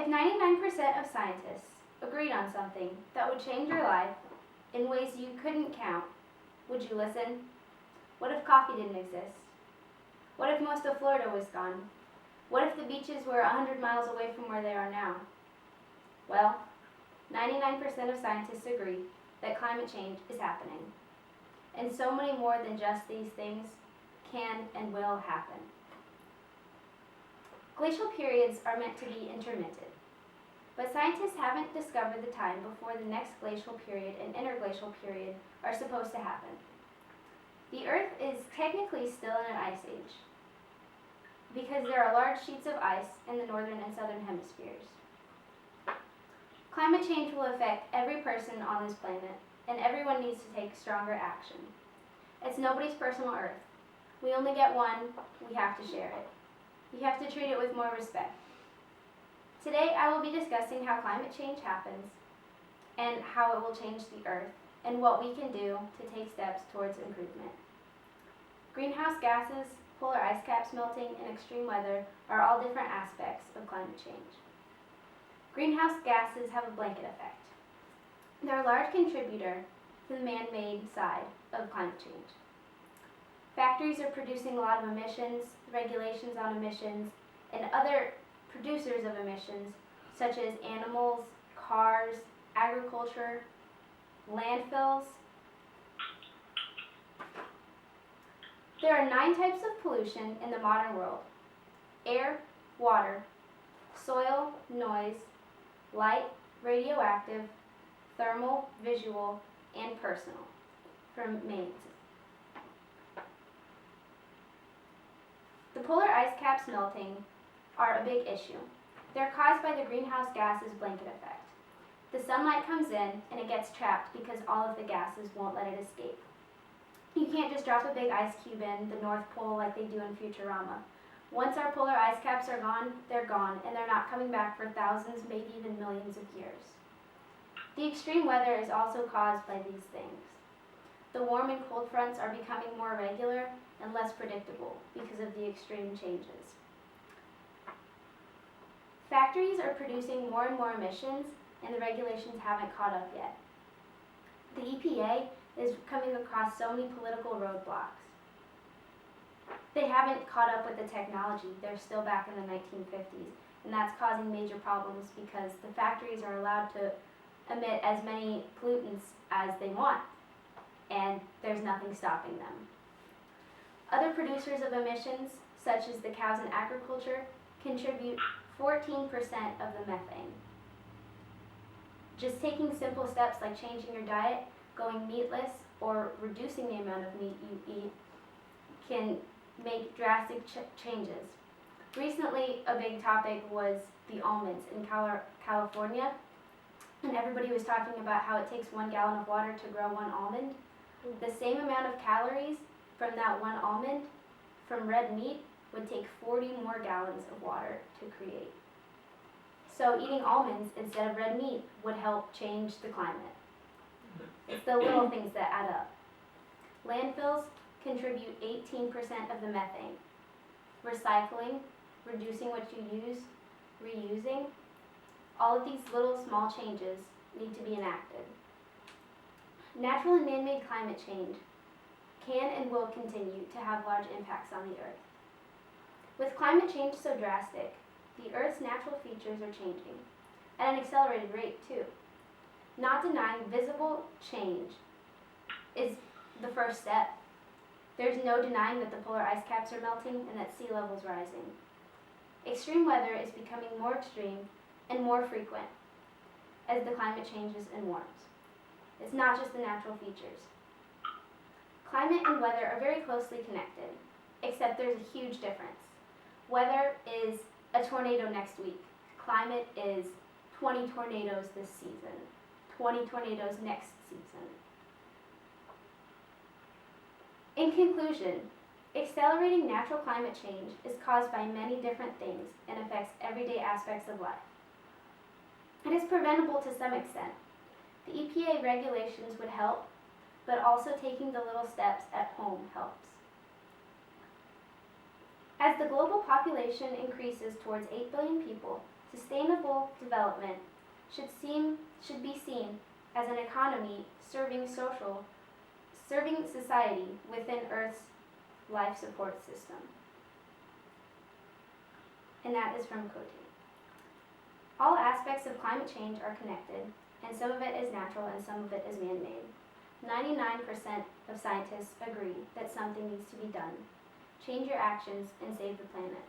If 99% of scientists agreed on something that would change your life in ways you couldn't count, would you listen? What if coffee didn't exist? What if most of Florida was gone? What if the beaches were 100 miles away from where they are now? Well, 99% of scientists agree that climate change is happening. And so many more than just these things can and will happen. Glacial periods are meant to be intermittent, but scientists haven't discovered the time before the next glacial period and interglacial period are supposed to happen. The Earth is technically still in an ice age because there are large sheets of ice in the northern and southern hemispheres. Climate change will affect every person on this planet, and everyone needs to take stronger action. It's nobody's personal Earth. We only get one, we have to share it. You have to treat it with more respect. Today I will be discussing how climate change happens and how it will change the Earth and what we can do to take steps towards improvement. Greenhouse gases, polar ice caps melting, and extreme weather are all different aspects of climate change. Greenhouse gases have a blanket effect. They're a large contributor to the man-made side of climate change. Factories are producing a lot of emissions, regulations on emissions, and other producers of emissions, such as animals, cars, agriculture, landfills. There are 9 types of pollution in the modern world: air, water, soil, noise, light, radioactive, thermal, visual, and personal, from Maine. The polar ice caps melting are a big issue. They're caused by the greenhouse gases blanket effect. The sunlight comes in and it gets trapped because all of the gases won't let it escape. You can't just drop a big ice cube in the North Pole like they do in Futurama. Once our polar ice caps are gone, they're gone, and they're not coming back for thousands, maybe even millions of years. The extreme weather is also caused by these things. The warm and cold fronts are becoming more regular and less predictable because of the extreme changes. Factories are producing more and more emissions, and the regulations haven't caught up yet. The EPA is coming across so many political roadblocks. They haven't caught up with the technology. They're still back in the 1950s, and that's causing major problems because the factories are allowed to emit as many pollutants as they want, and there's nothing stopping them. Other producers of emissions, such as the cows in agriculture, contribute 14% of the methane. Just taking simple steps like changing your diet, going meatless, or reducing the amount of meat you eat can make drastic changes. Recently, a big topic was the almonds in California, and everybody was talking about how it takes 1 gallon of water to grow 1 almond. The same amount of calories from that 1 almond from red meat would take 40 more gallons of water to create. So eating almonds instead of red meat would help change the climate. It's the little things that add up. Landfills contribute 18% of the methane. Recycling, reducing what you use, reusing, all of these little small changes need to be enacted. Natural and man-made climate change can and will continue to have large impacts on the Earth. With climate change so drastic, the Earth's natural features are changing, at an accelerated rate too. Not denying visible change is the first step. There's no denying that the polar ice caps are melting and that sea level's rising. Extreme weather is becoming more extreme and more frequent as the climate changes and warms. It's not just the natural features. Climate and weather are very closely connected, except there's a huge difference. Weather is a tornado next week. Climate is 20 tornadoes this season, 20 tornadoes next season. In conclusion, accelerating natural climate change is caused by many different things and affects everyday aspects of life. It is preventable to some extent. The EPA regulations would help, but also taking the little steps at home helps. As the global population increases towards 8 billion people, Sustainable development should be seen as an economy serving society within Earth's life support system. And that is from Cote. All aspects of climate change are connected, and some of it is natural and some of it is man-made. 99% of scientists agree that something needs to be done. Change your actions and save the planet.